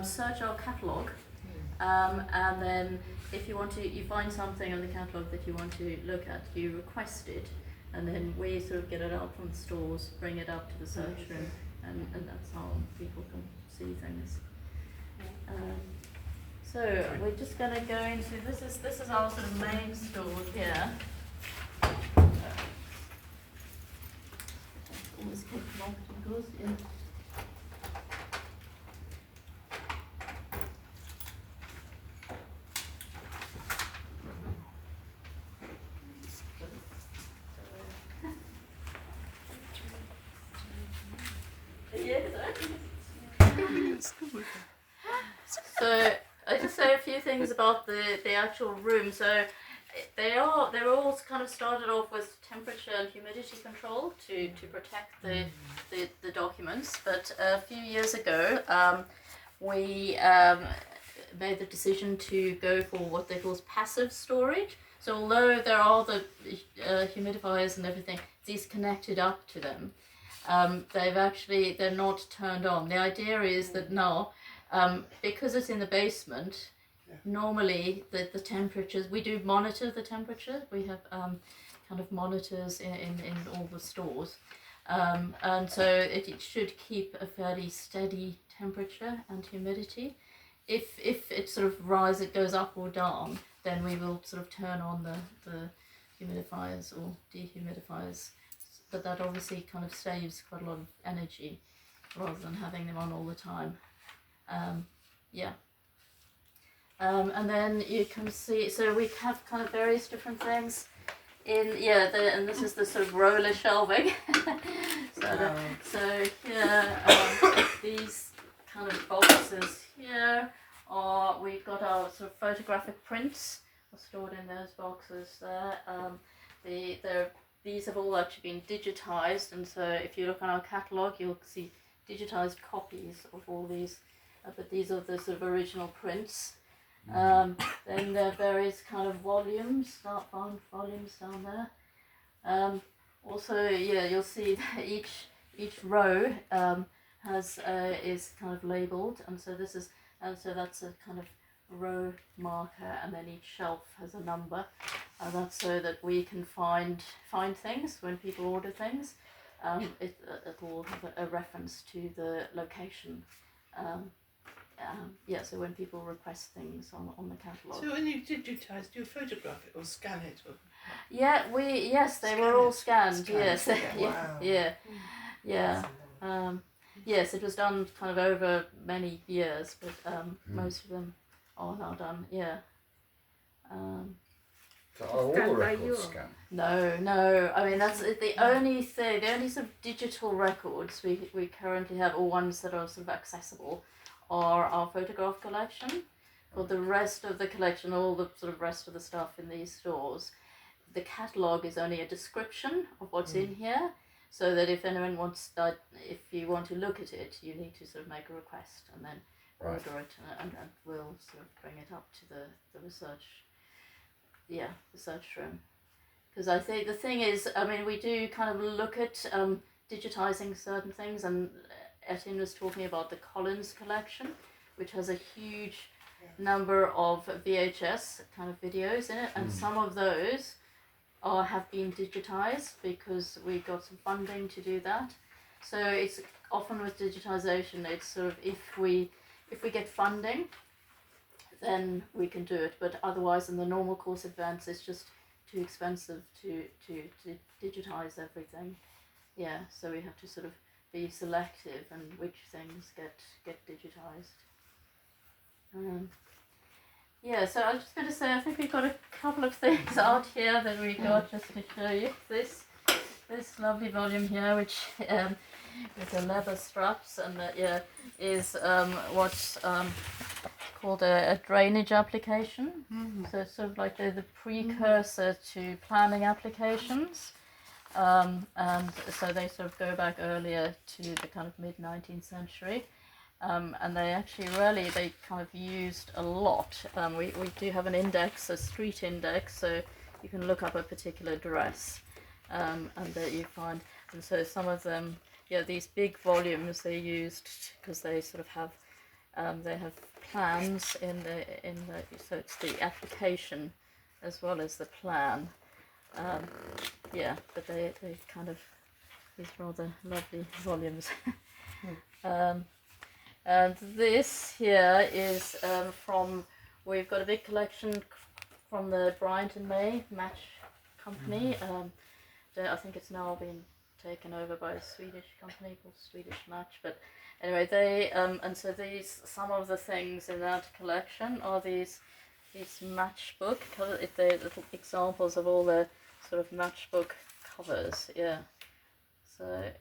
search our catalogue, and then if you find something on the catalogue that you want to look at, you request it, and then we sort of get it out from the stores, bring it up to the search room, and that's how people can see things. So we're just going to go into, this is our sort of main store here. Almost kept marketing goes in. So I just say a few things about the actual room. So they were all kind of started off with temperature and humidity control to protect the documents. But a few years ago, we made the decision to go for what they call passive storage. So although there are the humidifiers and everything, these connected up to them. They're not turned on. The idea is that now, because it's in the basement, normally the temperatures, we do monitor the temperature. We have kind of monitors in all the stores. And so it should keep a fairly steady temperature and humidity. If it sort of it goes up or down, then we will sort of turn on the humidifiers or dehumidifiers. But that obviously kind of saves quite a lot of energy rather than having them on all the time. And then you can see, so we have kind of various different things and this is the sort of roller shelving. So here, these kind of boxes here, we've got our sort of photographic prints are stored in those boxes there. These have all actually been digitized, and so if you look on our catalogue, you'll see digitized copies of all these, but these are the sort of original prints. Then there are various kind of volumes down there. Also, you'll see that each row is kind of labelled, and so that's a kind of row marker, and then each shelf has a number. That's so that we can find things when people order things. It will have a reference to the location. So when people request things on the catalogue. So when you digitise, do you photograph it or scan it? Or... They were all scanned. Yes. Wow. Yes, it was done kind of over many years, but most of them are now done. So are all the records scanned? No. I mean, that's the only thing. The only sort of digital records we currently have, or ones that are sort of accessible, are our photograph collection. For the rest of the collection, all the sort of rest of the stuff in these stores, the catalogue is only a description of what's in here, so that if anyone if you want to look at it, you need to sort of make a request and then order it, and we'll sort of bring it up to the research room. Because I think the thing is, I mean, we do kind of look at digitizing certain things, and Etienne was talking about the Collins collection, which has a huge number of VHS kind of videos in it, and some of those have been digitized because we got some funding to do that. So it's often with digitization, it's sort of if we get funding, then we can do it, but otherwise in the normal course of events it's just too expensive to digitize everything. So we have to sort of be selective and which things get digitized. So I was just going to say, I think we've got a couple of things out here that we got just to show you. This lovely volume here, which with the leather straps, and that is what's called a drainage application. So it's sort of like the precursor to planning applications. And so they sort of go back earlier to the kind of mid-19th century. And they actually they kind of used a lot. We do have an index, a street index, so you can look up a particular address, and that you find. And so some of them, these big volumes they used because they sort of have They have plans in the so it's the application as well as the plan. But they kind of these rather lovely volumes. And this here is from, we've got a big collection from the Bryant and May Match Company. I think it's now been taken over by a Swedish company called Swedish Match, but anyway, they and so these, some of the things in that collection are these matchbook covers. If they're little examples of all the sort of matchbook covers, So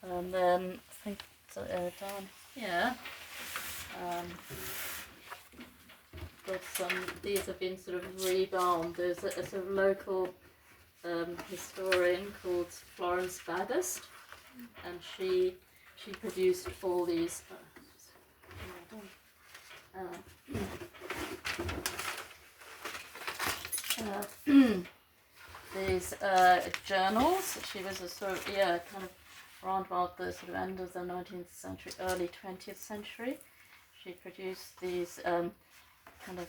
and then I think down here, got some. These have been sort of rebound. There's a sort of local historian called Florence Baddest, and she produced all these. These journals. She was a sort of kind of around about the sort of end of the 19th century, early 20th century. She produced these kind of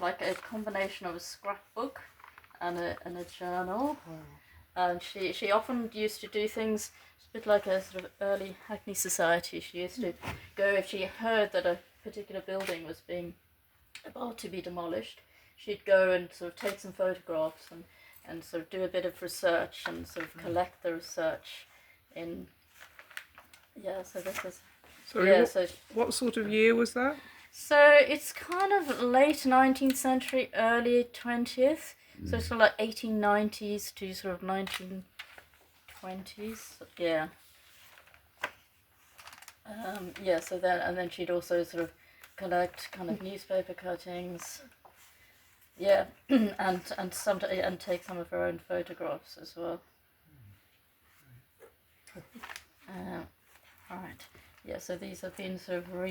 like a combination of a scrapbook and a journal. And she often used to do things a bit like a sort of early Hackney society. She used to go, if she heard that a particular building was being about to be demolished, she'd go and sort of take some photographs and sort of do a bit of research and sort of collect the research in. So this is. Sorry, what sort of year was that? So it's kind of late 19th century, early 20th. So it's sort of like 1890s to sort of 1920s. So then she'd also sort of collect kind of newspaper cuttings. And take some of her own photographs as well. Right. So these have been sort of Where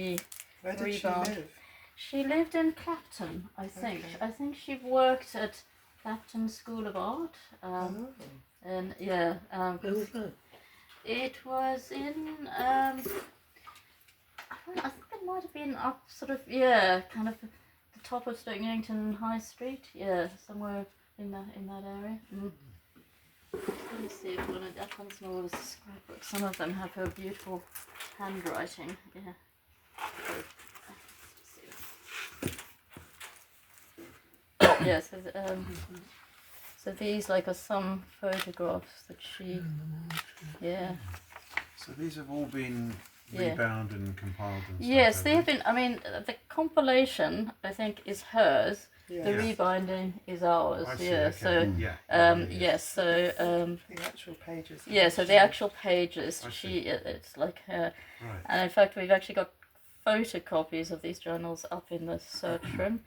did she rebound. live? She lived in Clapton, I think. Okay. I think she worked at Clapton School of Art. And Where was that? it was in I think it might have been up sort of kind of the top of Stoke Newington High Street. Somewhere in that area. Let me see if one of that one's more of a scrapbook. Some of them have her beautiful handwriting. So these are some photographs that she. So these have all been rebound and compiled and stuff. Yes, they have been. I mean, the compilation I think is hers. The rebinding is ours. I see, Okay. okay. The actual pages. So the actual pages. It's like her. Right. And in fact, we've actually got photocopies of these journals up in the search room.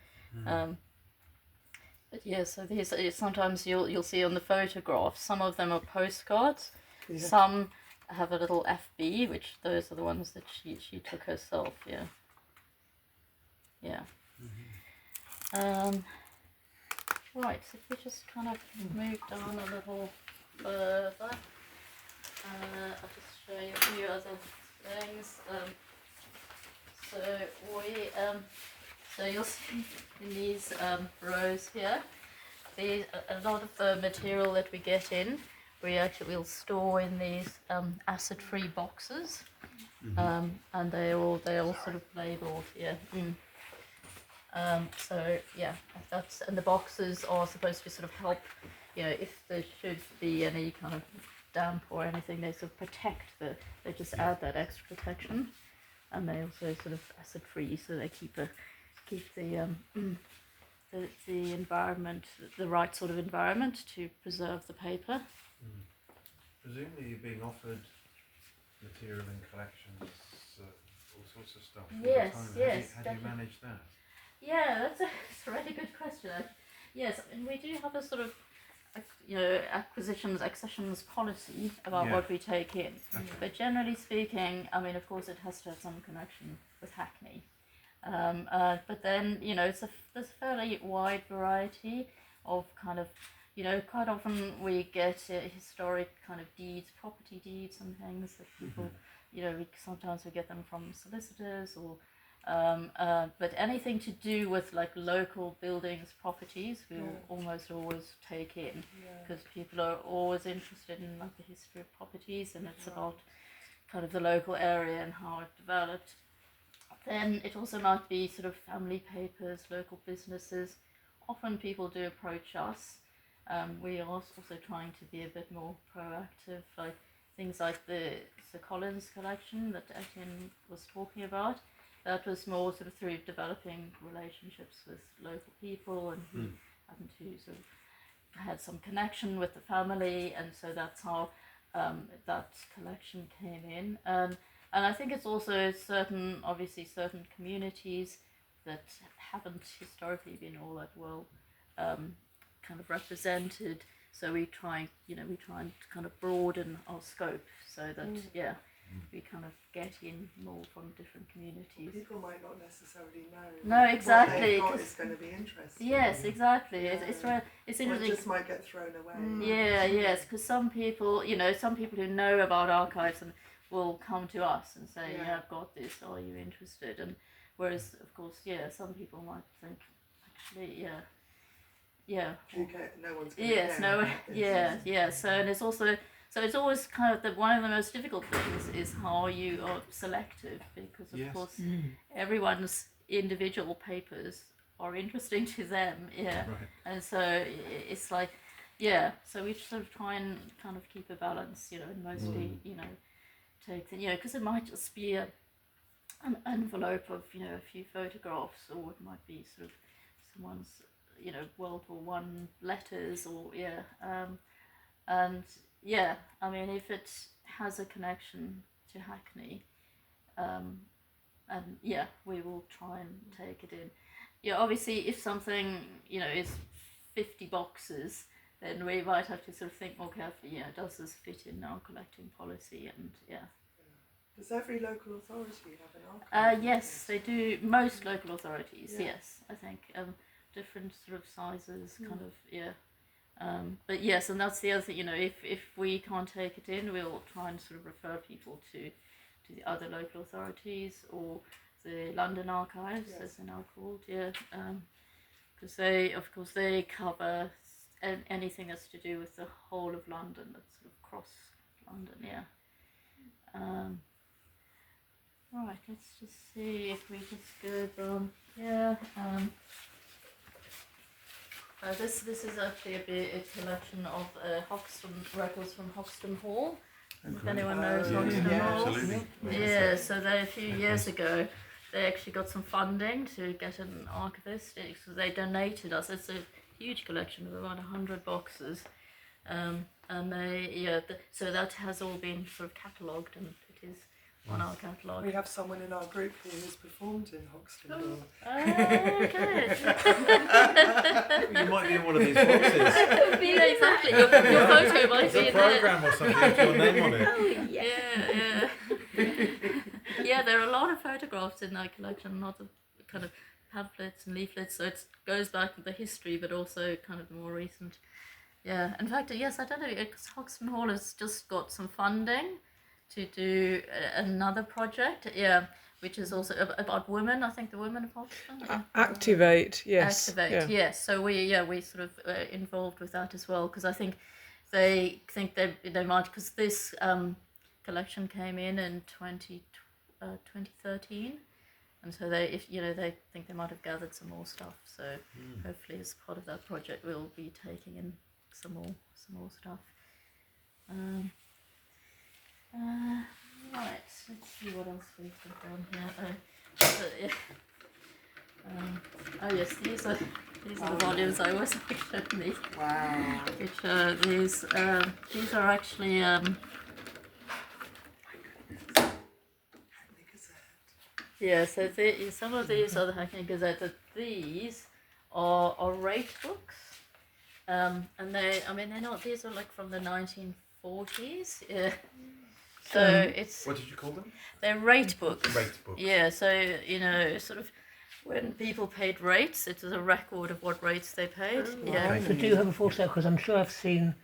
So these sometimes you'll see on the photographs. Some of them are postcards. Some have a little FB, which those are the ones that she took herself. Right. So if we just kind of move down a little further, I'll just show you a few other things. So you'll see in these rows here, a lot of the material that we get in, we'll store in these acid-free boxes, and they all sort of labelled. And the boxes are supposed to sort of help, if there should be any kind of damp or anything, they sort of protect they just add that extra protection, and they also sort of acid free, so they keep the environment, the right sort of environment to preserve the paper. Presumably you're being offered material and collections, all sorts of stuff all Yes, the time. yes, How do you manage that? That's a really good question. Yes, and we do have a sort of accessions policy about what we take in. Okay. But generally speaking, I mean, of course, it has to have some connection with Hackney. But then, there's a fairly wide variety of kind of, quite often we get historic kind of deeds, property deeds and things that people sometimes we get them from solicitors or but anything to do with like local buildings, properties, we'll almost always take in because people are always interested in like the history of properties, and it's about kind of the local area and how it developed. Then it also might be sort of family papers, local businesses. Often people do approach us. We are also trying to be a bit more proactive, like things like the Sir Collins collection that Etienne was talking about. That was more sort of through developing relationships with local people, and he happened to sort of had some connection with the family, and so that's how that collection came in. And I think it's also certain communities that haven't historically been all that well kind of represented. So we try and kind of broaden our scope so that we kind of get in more from different communities. People might not necessarily know. No, exactly. What they've got is going to be interesting. Yes, exactly. Yeah. It's interesting. It just might get thrown away. Yes, because some people who know about archives and will come to us and say, I've got this, are you interested? And whereas, of course, some people might think, actually, No one's going to care. So, and it's also, it's always kind of one of the most difficult things is how you are selective, because of course everyone's individual papers are interesting to them, and so it's like, so we sort of try and kind of keep a balance, and mostly, take the, because it might just be an envelope of, a few photographs, or it might be sort of someone's, World War One letters, or and I mean, if it has a connection to Hackney, and we will try and take it in. Obviously, if something is 50 boxes, then we might have to sort of think more carefully. Does this fit in our collecting policy? And Does every local authority have an archive? Yes, they do. Most local authorities, yes, I think. Different sort of sizes, kind of, but yes, and that's the other thing, if we can't take it in, we'll try and sort of refer people to the other local authorities or the London Archives, as they're now called, because they cover anything that's to do with the whole of London, that's sort of cross London, right, let's just see if we just go down, this is actually a collection of Hoxton records from Hoxton Hall. If anyone knows Hoxton Hall. Absolutely. So a few years ago, they actually got some funding to get an archivist. So they donated us. It's a huge collection of about 100 boxes, and they so that has all been sort of catalogued, and it is on our catalogue. We have someone in our group who has performed in Hoxton Hall. Oh, good. You might be in one of these boxes. Exactly. Your photo might be in there. It's a programme or something with your name on it. Oh, yeah. There are a lot of photographs in that collection, a lot of kind of pamphlets and leaflets, so it goes back to the history, but also kind of the more recent. Yeah, in fact, yes, I don't know, because Hoxton Hall has just got some funding to do another project, which is also about women. I think the women of Hoxton. Activate, yes. Activate, yes. So we sort of involved with that as well, because I think they think they might, because this collection came in 2013, and so they think they might have gathered some more stuff. So hopefully, as part of that project, we'll be taking in some more stuff. Right, let's see what else we've got down here. Yes, these are the volumes I was showing me. Wow. Which are these are actually Hackney Gazette. so some of these are the Hackney Gazette, but these are rate books. And they're not, these are like from the 1940s. Yeah. So it's. What did you call them? They're rate books. Rate books. Yeah, so, sort of when people paid rates, it was a record of what rates they paid. Yeah. So do you have a full set? Because I'm sure I've seen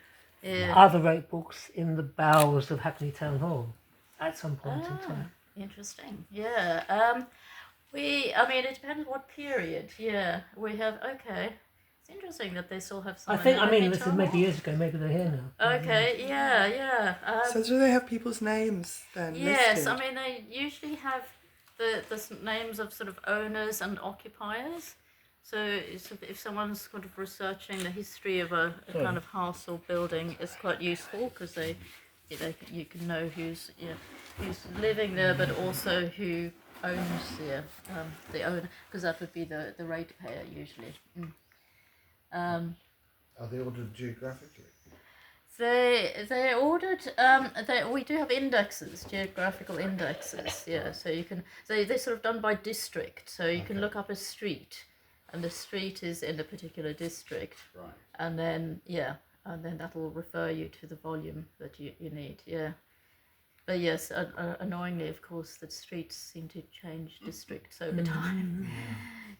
other rate books in the bowels of Hackney Town Hall. at some point in time. Interesting. Yeah. It depends what period. Yeah. We have. Okay. It's interesting that they still have some. This is maybe years ago. Maybe they're here now. Okay. Yeah. So do they have people's names then? Yes. listed? They usually have the names of sort of owners and occupiers. So if someone's sort of researching the history of a kind of house or building, it's quite useful because you can know who's living there, but also who owns the owner, because that would be the ratepayer usually. Are they ordered geographically? They're ordered. We do have indexes, geographical indexes. Yeah, so you can. They're sort of done by district. So you can look up a street, and the street is in a particular district. Right. And then that will refer you to the volume that you need. Yeah. But yes, annoyingly, of course, the streets seem to change districts over time.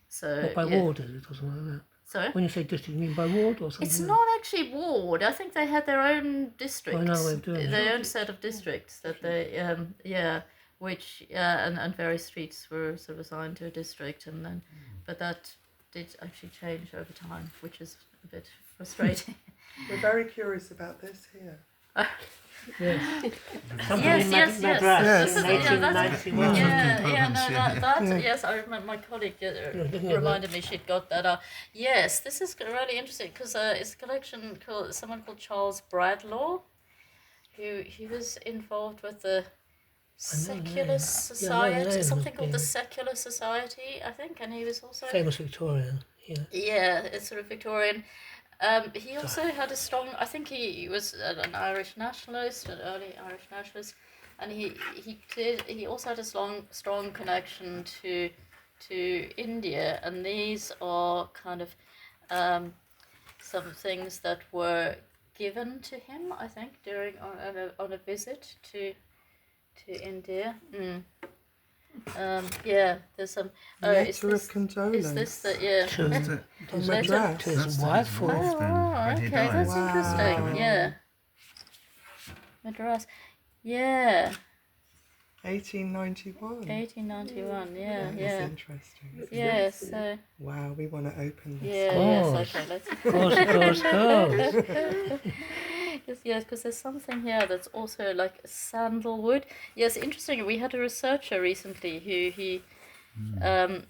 So What, by ward is it or something like that? Sorry? When you say district, you mean by ward or something? It's not actually ward. I think they had their own districts. Another way of doing it. Their own set of districts that they, and various streets were sort of assigned to a district, and then, but that did actually change over time, which is a bit frustrating. We're very curious about this here. Yes. Yes. Yes. In 1891. Yes, I remember my colleague reminded me she'd got that up. Yes, this is really interesting because it's a collection called someone called Charles Bradlaugh, who he was involved with the Secular Society, something called the Secular Society, I think, and he was also Famous Victorian. Yeah, it's sort of Victorian. He also had a strong. I think he was an Irish nationalist, an early Irish nationalist, and he also had a strong connection to India, and these are kind of some things that were given to him, I think, during on a visit to India. There's some. Letter of condolence. Is this the On Madras. To his wife or... okay, that's interesting. Yeah. Madras. Yeah. 1891. 1891. Yeah. That is interesting. Yes. So. Wow, we want to open this. Yes. Okay. Let's. Of course. Yes, because there's something here that's also like sandalwood. Yes, interesting. We had a researcher recently who he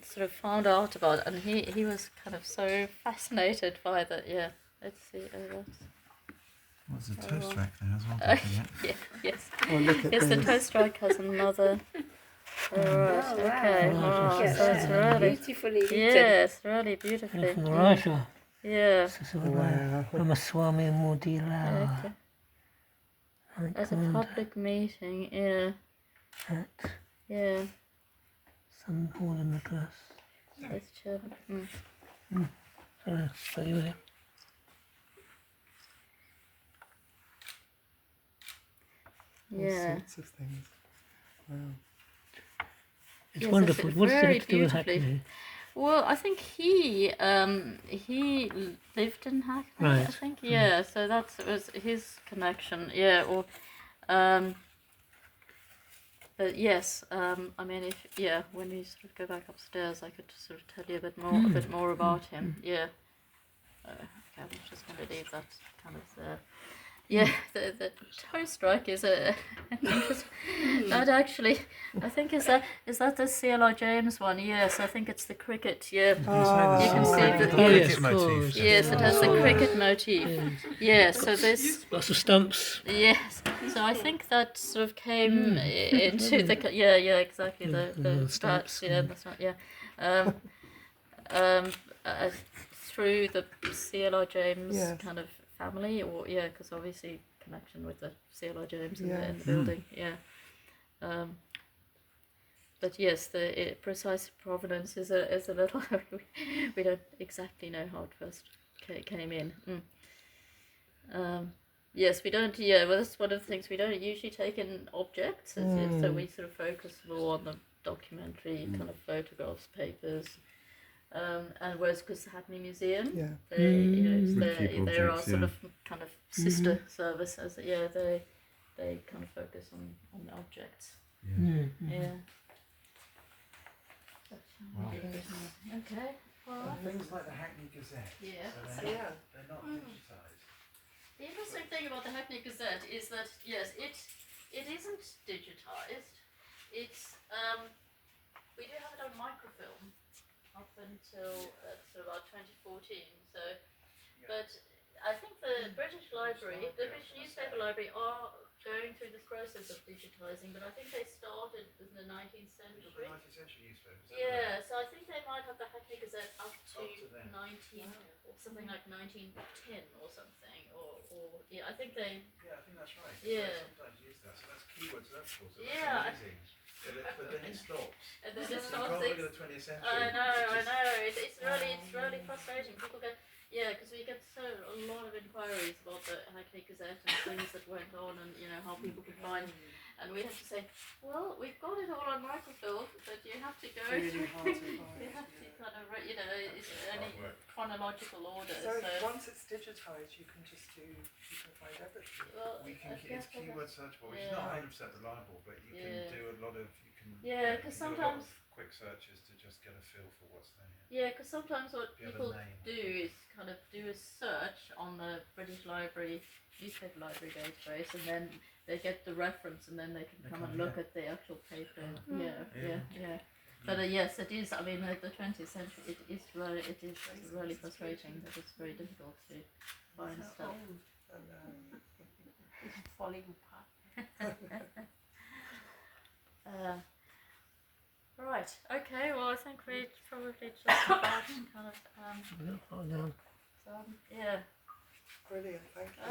sort of found out about, and he was kind of so fascinated by that. Yeah, let's see. What's the toast rack there as well? Don't forget. Yes. Oh, look at Yes, the this. toast rack has another. Alright, okay. Wow. So it's really Beautifully written. yes, really beautifully. From Russia. Yeah. Wow. Ramaswamy Mudila. Okay. As a public meeting, yeah. At Yeah. some hall in Madras. That's true. So you there. All Yeah. sorts of things. Wow. It's Yes, wonderful. it's What does very it have to do with beautifully. Hackney? Well, I think he lived in Hackney. I Right. think yeah. So that was his connection. Yeah. Or, but yes. I mean, when we sort of go back upstairs, I could sort of tell you a bit more about him. Yeah. Okay, I'm just going to leave that kind of there. Yeah, the toast rack is a that actually I think is that the CLR James one? Yes, I think it's the cricket. Yeah, you can see the yes, of motif. course. yes, it has the cricket motif. Yeah, so this Lots of stumps. yes, so I think that sort of came into the exactly the stats that's right through the CLR James Yes. kind of family, or because obviously connection with the CLR James in Yes. the building, but yes, the precise provenance is a little we don't exactly know how it first came in. Yes, we don't. Yeah, well, that's one of the things we don't usually take in objects, so we sort of focus more on the documentary kind of photographs, papers. And whereas because the Hackney Museum, Yeah. they They keep there are objects, sort yeah. of kind of sister services. Yeah, they kind of focus on the objects. Yeah. Wow. Okay. Well, Things like the Hackney Gazette. yeah. So they're not digitised. The interesting thing about the Hackney Gazette is that yes, it isn't digitised. It's we do have it on microfilm up until about 2014. So, but I think the British Library, the British Newspaper Library, are going through this process of digitising. But I think they started in the 19th century. 19th century newspapers. Yeah, so I think they might have the Hackney Gazette up to then. 19 or something like 1910 or something, or yeah, I think they. Yeah, I think that's right. Yeah. I sometimes use that. So that's keyword search for. So Yeah. that's amazing. But then it stops. And then So it you starts. can't look at the 20th century. I know. It's just- It's really frustrating. People get because we get a lot of inquiries about the Hackney Gazette and things that went on, and how people could find. And we have to say, well, we've got it all on microfilm, but you have to go Really through. hard to find. You have to kind of, it's hard only work. chronological order. So once it's digitised, you can find everything. well, We can. I guess It's keyword searchable. It's Yeah. not 100% reliable, but you can Yeah. do a lot of. You can. Yeah, you 'cause can do a lot sometimes- of quick searches to just get a feel for what's there. Yeah, because sometimes what The other people name. do is kind of do a search on the British Library, newspaper library database, and then they get the reference, and then they can They come can, and look yeah. at the actual paper. Yeah. Yeah. But yes, it is. I mean, the 20th century, it is really frustrating. That it's very difficult to find stuff. It's falling apart. Right. Okay. Well, I think we probably just about kind of Hold on. yeah. Brilliant, thank you.